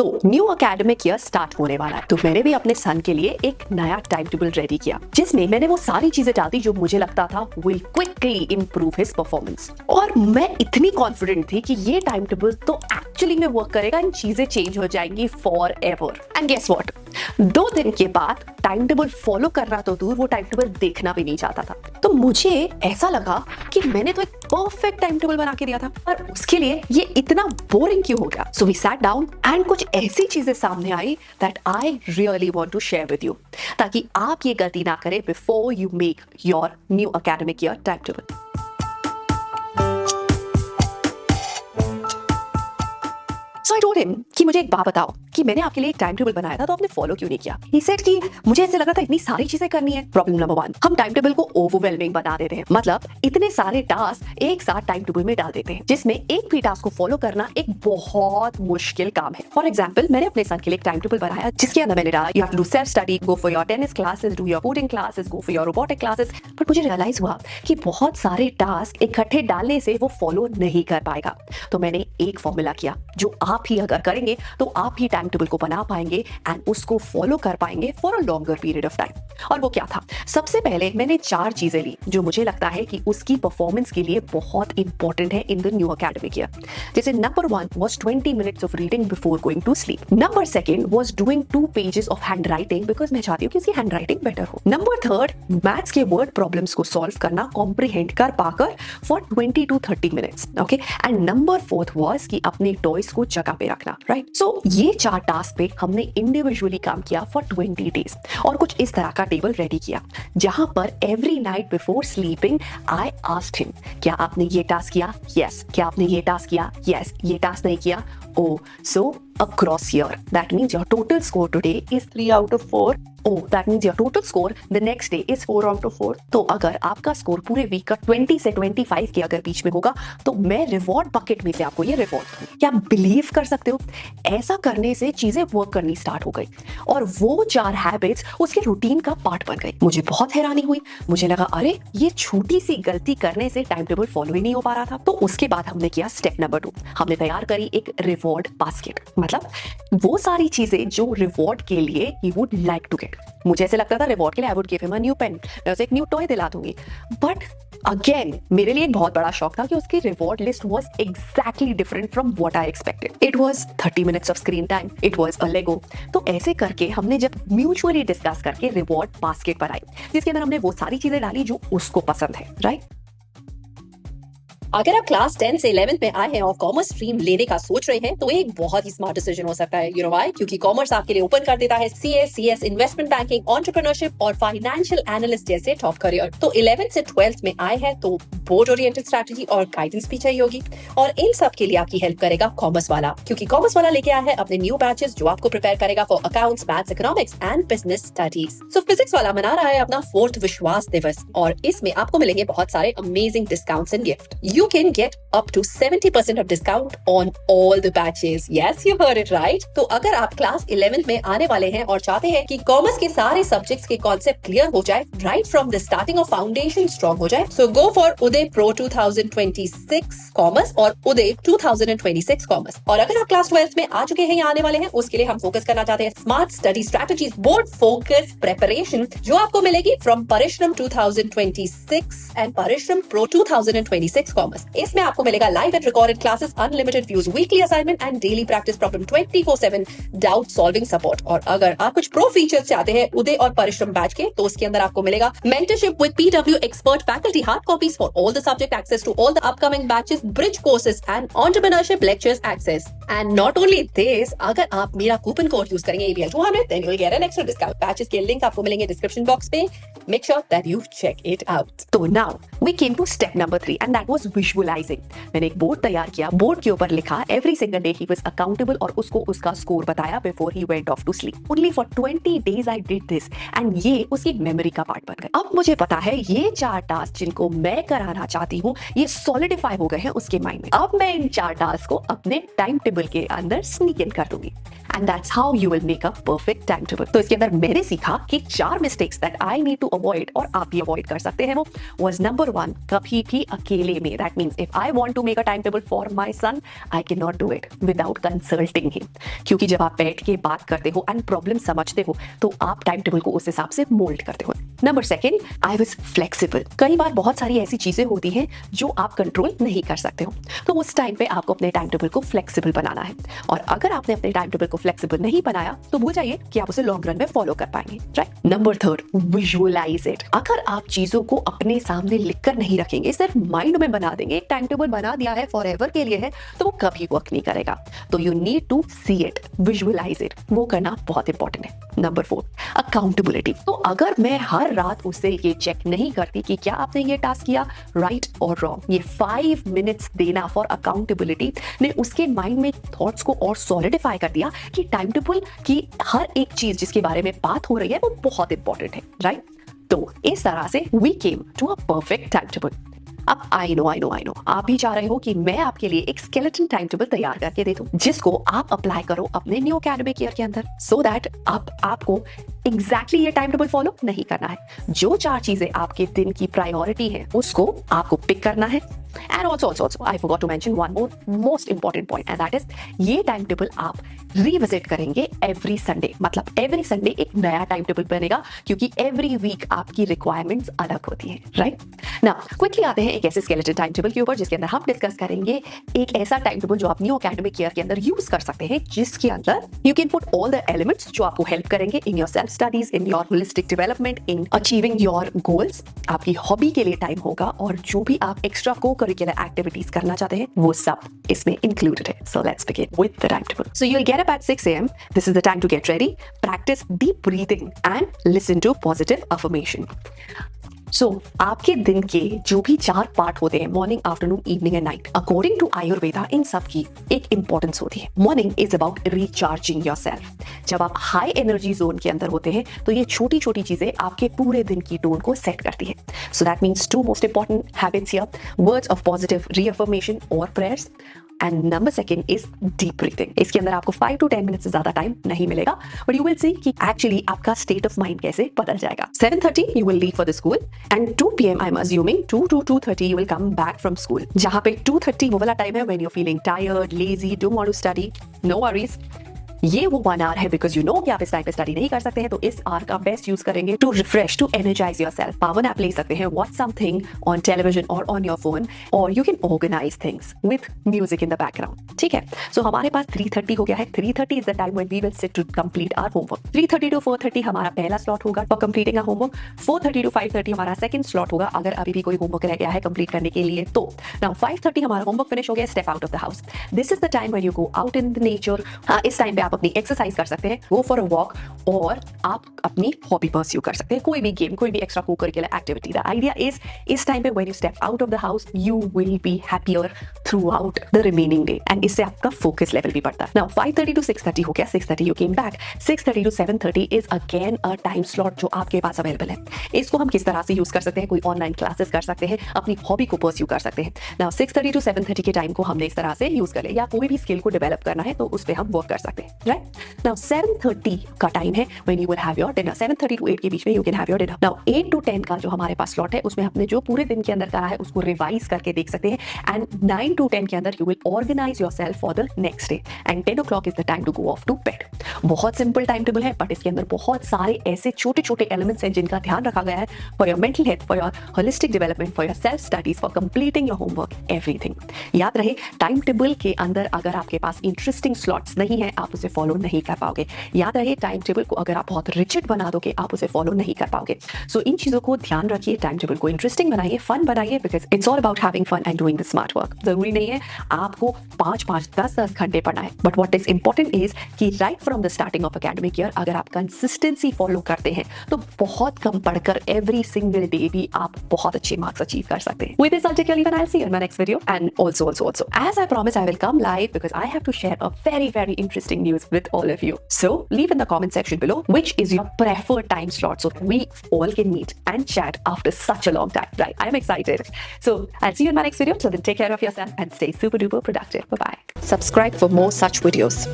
So new academic year start होने वाला है, तो मैंने भी अपने सन के लिए एक नया टाइम टेबल रेडी किया जिसमें मैंने वो सारी चीजें डाल दी जो मुझे लगता था will quickly improve his performance. और मैं इतनी कॉन्फिडेंट थी कि ये टाइम टेबल तो एक्चुअली में वर्क करेगा एंड चीजें चेंज हो जाएंगी for ever. And guess what, 2 दिन के बाद टाइम टेबल फॉलो करना तो दूर, वो टाइम टेबल देखना भी नहीं चाहता था। तो मुझे ऐसा लगा कि मैंने तो एक परफेक्ट टाइम टेबल बना के दिया था, पर उसके लिए ये इतना बोरिंग क्यों हो गया। So we sat down and कुछ ऐसी चीजें सामने आई that I really want to share with you, ताकि आप ये गलती ना करें before you make your new academic year timetable. So I told him कि मुझे एक बात बताओ कि मैंने आपके लिए एक टाइम टेबल बनाया था तो आपने फॉलो क्यों नहीं किया। He said कि मुझे ऐसे लगा था इतनी सारी चीजें करनी है। प्रॉब्लम नंबर 1, हम टाइम टेबल को ओवरवेलमिंग बना देते हैं, मतलब इतने सारे टास्क एक साथ टाइम टेबल में डाल देते हैं जिसमें एक भी टास्क को फॉलो करना एक बहुत मुश्किल काम है। फॉर एग्जाम्पल, मैंने अपने सन के लिए एक टाइम टेबल बनाया जिसके अंदर मैंने डाला you have to do self study, go for your tennis classes, do your coding classes, go for your robotic classes. But मुझे रियलाइज हुआ कि बहुत सारे टास्क इकट्ठे डालने से वो फॉलो नहीं कर पाएगा। तो मैंने एक फॉर्मूला किया जो आप ही अगर करेंगे तो आप ही टाइम टेबल को बना पाएंगे एंड उसको फॉलो कर पाएंगे for a longer period of time. और वो क्या था? सबसे पहले मैंने 4 चीजें ली जो मुझे लगता है कि उसकी परफॉर्मेंस के लिए बहुत इंपॉर्टेंट है in the new academic year. जैसे number 1 was 20 minutes of reading before going to sleep. Number 2 was doing 2 pages of handwriting because मैं चाहती हूँ कि उसकी हैंडराइटिंग बेटर हो। नंबर 3 मैथ्स के वर्ड प्रॉब्लम्स को सॉल्व करना, कॉम्प्रिहेंड कर पाकर for 20 to 30 minutes, okay. And number 4 was कि अपने टॉयज को जगह पे रखना, राइट। सो ये 4 टास्क पे हमने इंडिविजुअली काम किया फॉर 20 डेज और कुछ इस तरह का टेबल रेडी किया जहां पर every night before sleeping I asked him, क्या आपने ये टास्क किया? यस। क्या आपने ये टास्क किया? यस। ये टास्क नहीं किया? Oh, so across year, that means your total score today is 3 out of 4. Oh, that means your total score the next day is 4 out of 4. तो अगर आपका स्कोर पूरे वीक का 20 से 25 के अगर बीच में होगा तो मैं रिवॉर्ड बकेट में से आपको ये रिवॉर्ड दूंगी। क्या बिलीव कर सकते हो? ऐसा करने से चीजें वर्क करनी स्टार्ट हो गई और वो 4 हैबिट्स उसके रूटीन का पार्ट बन गई। मुझे बहुत हैरानी हुई, मुझे लगा अरे ये छोटी सी गलती करने से टाइम टेबल फॉलो ही नहीं हो पा रहा था। तो उसके बाद हमने किया स्टेप नंबर 2, हमने तैयार करी एक रिवॉर्ड बास्केट, मतलब वो सारी चीजें जो रिवॉर्ड के लिए he would like to get. मुझे ऐसे लगता था रिवॉर्ड के लिए I would give him a new pen, मैं उसे एक न्यू टॉय दिला दूंगी। बट अगेन मेरे लिए एक बहुत बड़ा शॉक था कि उसकी reward list was exactly different from what I expected. It was 30 minutes of screen time, it was a Lego. तो ऐसे करके हमने जब म्यूचुअली डिस्कस करके रिवॉर्ड बास्केट बनाई जिसके अंदर हमने वो सारी चीजें डाली जो उसको पसंद है, राइट। अगर आप क्लास 10 से 11th में आए हैं और कॉमर्स स्ट्रीम लेने का सोच रहे हैं तो एक बहुत ही स्मार्ट डिसीजन हो सकता है। You know why? क्योंकि कॉमर्स आपके लिए ओपन कर देता है CS, इन्वेस्टमेंट बैंकिंग, एंटरप्रेन्योरशिप और फाइनेंशियल एनालिस्ट जैसे टॉप करियर। तो 11th से 12th में आए हैं तो बोर्ड ओरिएंटेड स्ट्रेटजी और गाइडेंस भी चाहिए होगी और इन सब के लिए आपकी हेल्प करेगा कॉमर्स वाला, क्योंकि कॉमर्स वाला लेके आया है अपने न्यू बैचेस जो आपको प्रिपेयर करेगा for accounts, maths, economics and business studies. So physics वाला मना रहा है अपना 4th विश्वास दिवस और इसमें आपको मिलेंगे बहुत सारे amazing discounts and gift. You can get up to 70% of discount on all the batches. Yes, you heard it right. तो अगर आप क्लास 11th में आने वाले हैं और चाहते हैं कि कॉमर्स के सारे सब्जेक्ट्स के कॉन्सेप्ट क्लियर हो जाए राइट फ्रॉम द स्टार्टिंग और फाउंडेशन स्ट्रॉन्ग हो जाए, so go for Uday pro 2026 commerce और उदय 2026 कॉमर्स। और अगर आप क्लास 12th में आ चुके हैं या आने वाले हैं, उसके लिए हम फोकस करना चाहते हैं smart study strategies board focus preparation जो आपको मिलेगी फ्रॉम परिश्रम 2026 एंड परिश्रम प्रो 2026 कॉमर्स। इसमें आपको मिलेगा live and recorded classes, unlimited views, weekly assignment and daily practice problem, 24/7 doubt solving support. और अगर आप कुछ प्रो फीचर्स चाहते हैं उदय और परिश्रम बैच के, तो उसके अंदर आपको मिलेगा mentorship with PW expert faculty, hard copies for all the subject, access to all the upcoming batches, bridge courses and entrepreneurship lectures access. And not only this, अगर आप मेरा कूपन कोड यूज करेंगे ABL200 then you will get an extra discount. Batches के link आपको मिलेंगे description box पे, make sure that you check it out. तो now we came to step number 3 and that was visualizing. मैंने एक board तैयार किया, बोर्ड के ऊपर लिखा every single day he was accountable और उसको उसका स्कोर बताया before he went off to sleep. Only for 20 days I did this and ये उसकी मेमोरी का पार्ट बन गया। अब मुझे पता है ये 4 टास्क जिनको मैं कराना चाहती हूँ ये सॉलिडिफाई हो गए हैं उसके माइंड में। अब मैं इन 4 टास्क को अपने टाइम टेबल के अंदर स्नीक इन कर दूंगी and that's how you will make a perfect time table. तो इसके अंदर मैंने सीखा कि 4 mistakes that I need to avoid और आप भी अवॉइड कर सकते हैं। वो वाज नंबर 1, कभी भी अकेले में, that That means if I want to make a timetable for my son, I cannot do it without consulting him. क्योंकि जब आप बैठ के बात करते हो एंड प्रॉब्लम समझते हो तो आप टाइम टेबल को उस हिसाब से मोल्ड करते हो. Number second, I was flexible. कई बार बहुत सारी ऐसी चीजें होती हैं जो आप कंट्रोल नहीं कर सकते हो, तो उस टाइम पे आपको अपने टाइम टेबल को फ्लेक्सिबल बनाना है. और अगर आपने अपने टाइम टेबल को फ्लेक्सिबल नहीं बनाया तो भूल जाइए कि आप उसे लॉन्ग रन में फॉलो कर पाएंगे. Right. Number third, visualise it. अगर आप चीजों को अपने सामने लिखकर नहीं रखेंगे, सिर्फ माइंड में बना देंगे, एक टाइम टेबल बना दिया है फॉरएवर के लिए है, तो वो कभी वर्क नहीं करेगा. तो you need to see it, visualise it. वो करना बहुत इंपॉर्टेंट है. Number four, accountability. तो अगर मैं हर रात उसे ये चेक नहीं करती कि क्या आपने ये टास्क किया राइट और रॉन्ग, ये 5 मिनट्स देना फॉर अकाउंटेबिलिटी ने उसके माइंड में थॉट्स को और सॉलिडिफाई कर दिया कि टाइम टेबल की हर एक चीज जिसके बारे में बात हो रही है वो बहुत इंपॉर्टेंट है. राइट. तो इस तरह से we came to a perfect time table. अब आई नो आप भी चाह रहे हो कि मैं आपके लिए एक स्केलेटन टाइम टेबल तैयार करके दे दूं जिसको आप अप्लाई करो अपने न्यू एकेडमिक ईयर के अंदर, सो दैट आपको एग्जैक्टली ये टाइम टेबल फॉलो नहीं करना है. जो 4 चीजें आपके दिन की प्रायोरिटी है उसको आपको पिक करना है. And also I forgot to mention one more most important point, and that is ये टाइम टेबल आप रिविजिट करेंगे एवरी संडे. मतलब एवरी संडे एक नया टाइम टेबल बनेगा क्योंकि एवरी वीक आपकी रिक्वायरमेंट्स अलग होती है. राइट. नाउ क्विकली आते हैं एक ऐसे स्केलेटन टाइम टेबल के ऊपर जिसके अंदर हम डिस्कस करेंगे एक ऐसा टाइम टेबल जो आप न्यू एकेडमिक ईयर के अंदर यूज कर सकते हैं, जिसके अंदर you can put all the elements जो आपको हेल्प करेंगे in your self studies, in your holistic development, in achieving your goals. आपकी हॉबी के लिए टाइम होगा और जो भी आप एक्स्ट्रा को करिकुलर एक्टिविटीज करना चाहते हैं वो सब इसमें इंक्लूडेड है. So let's begin with the time table. So you will get up at 6 AM. This is the time to get ready, practice deep breathing and listen to positive affirmation. So आपके दिन के जो भी 4 part होते हैं, morning, afternoon, evening and night, according to Ayurveda इन सब की एक इंपॉर्टेंस होती है. Morning is about recharging yourself. जब आप हाई एनर्जी जोन के अंदर होते हैं तो ये छोटी छोटी चीजें आपके पूरे दिन की टोन को सेट करती है. So that means 2 most important habits here, words of positive reaffirmation और prayers. And number second is deep breathing. इसके अंदर आपको 5 to 10 मिनट से ज्यादा टाइम नहीं मिलेगा, बट यू विल सी कि एक्चुअली आपका स्टेट ऑफ माइंड कैसे बदल जाएगा. 7:30 you will leave for the school and 2 PM I am assuming 2 to 2:30 you will come back from school. जहां पे 2:30 वो वाला टाइम है when you feeling tired, lazy, don't want to study. No worries, ये वो 1 hour है because you know कि आप इस टाइम पे स्टडी नहीं कर सकते हैं, तो इस आवर का बेस्ट यूज करेंगे to refresh, to energise yourself. Power nap ले सकते हैं, वॉच समथिंग ऑन टेलीविजन और ऑन योर फोन, और you can organise things with music in the background. ठीक है. सो हमारे पास 3:30 हो गया है. 3:30 is the time when we will sit to complete our homework. 3:30 to 4:30 हमारा पहला स्लॉट होगा for completing our homework. 4:30 to 5:30 हमारा सेकंड स्लॉट होगा अगर अभी भी कोई होमवर्क रह गया है कंप्लीट करने के लिए. तो नाउ 5:30 हमारा होमवर्क फिनिश हो गया. Step out of the house. This is the time when you go out in the nature. इस टाइम पे आप अपनी एक्सरसाइज कर सकते हैं, गो फॉर अ वॉक, और आप अपनी हॉबी परस्यू कर सकते हैं, कोई भी गेम, कोई भी एक्स्ट्रा को curricular activity. The idea is इस टाइम पे when you step out of the house you will be happier through out the remaining day, and इससे आपका फोकस लेवल भी बढ़ता है. नाउ 5:30 to 6:30 हो गया. 6:30 you came back. 6:30 to 7:30 is again a time slot जो आपके पास अवेलेबल है. इसको हम किस तरह से यूज कर सकते हैं? कोई ऑनलाइन क्लासेस कर सकते हैं, अपनी हॉबी को परस्यू कर सकते हैं. नाउ 6:30 to 7:30 के टाइम को हमने इस तरह से यूज कर लिया, या कोई भी स्किल को डेवलप करना है तो उस पर हम वर्क कर सकते हैं. राइट. नाउ 7:30 का टाइम है when you will have your dinner. 7:30 to 8 के बीच में you can have your dinner. Now 8 to 10 का जो हमारे पास स्लॉट है उसमें हमने जो पूरे दिन के अंदर करा है उसको रिवाइज करके देख सकते हैं. एंड 9 to 10 के अंदर you will organize yourself for the next day. And 10 o'clock is the time to go off to bed. बहुत सिंपल टाइम टेबल है, बट इसके अंदर बहुत सारे ऐसे छोटे छोटे एलिमेंट्स हैं जिनका ध्यान रखा गया है for your mental health, for your holistic development, for your self studies, for completing your homework, everything. याद रहे, टाइम टेबल के अंदर अगर आपके पास इंटरेस्टिंग स्लॉट्स नहीं है आप उसे फॉलो नहीं कर पाओगे. याद रहे, टाइम टेबल को अगर आप बहुत रिजिड बना दोगे आप उसे फॉलो नहीं कर पाओगे. सो इन चीजों को ध्यान रखिए. टाइम टेबल को इंटरेस्टिंग बनाइए, फन बनाइए, because it's all about having fun and doing the smart work. जरूरी नहीं है आपको 5-5, 10-10 घंटे पढ़ना है, but what is important is कि right from the starting of academic year अगर आप कंसिस्टेंसी फॉलो करते हैं तो बहुत कम पढ़कर एवरी सिंगल डे भी आप बहुत अच्छे मार्क्स अचीव कर सकते हैं. With this, I'll take your leave and I'll see you in my next video. And also, as I promised, I will come live because I have to share a very, very interesting news with all of you. So leave in the comment section below which is your preferred time slot so we all can meet and chat after such a long time. Right? I'm excited. So I'll see you in my next video. So then take care of yourself and stay super duper productive. Bye bye. Subscribe for more such videos.